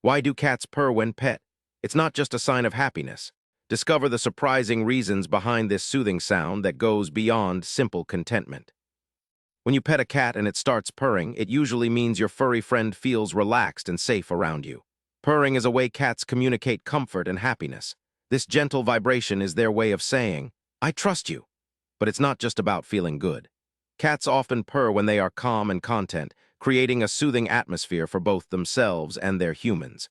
Why do cats purr when pet? It's not just a sign of happiness. Discover the surprising reasons behind this soothing sound that goes beyond simple contentment. When you pet a cat and it starts purring, it usually means your furry friend feels relaxed and safe around you. Purring is a way cats communicate comfort and happiness. This gentle vibration is their way of saying, "I trust you." But it's not just about feeling good. Cats often purr when they are calm and content, creating a soothing atmosphere for both themselves and their humans.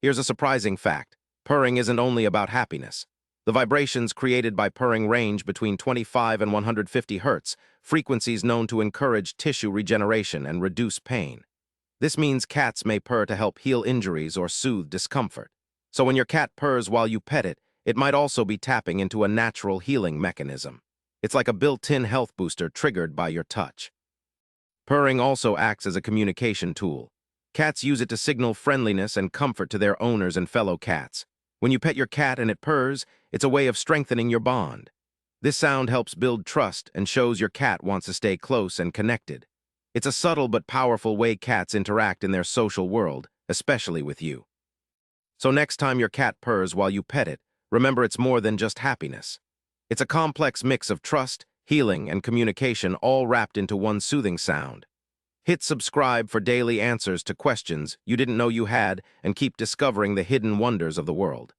Here's a surprising fact. Purring isn't only about happiness. The vibrations created by purring range between 25 and 150 Hz, frequencies known to encourage tissue regeneration and reduce pain. This means cats may purr to help heal injuries or soothe discomfort. So when your cat purrs while you pet it, it might also be tapping into a natural healing mechanism. It's like a built-in health booster triggered by your touch. Purring also acts as a communication tool. Cats use it to signal friendliness and comfort to their owners and fellow cats. When you pet your cat and it purrs, it's a way of strengthening your bond. This sound helps build trust and shows your cat wants to stay close and connected. It's a subtle but powerful way cats interact in their social world, especially with you. So next time your cat purrs while you pet it, remember it's more than just happiness. It's a complex mix of trust, healing, and communication all wrapped into one soothing sound. Hit subscribe for daily answers to questions you didn't know you had and keep discovering the hidden wonders of the world.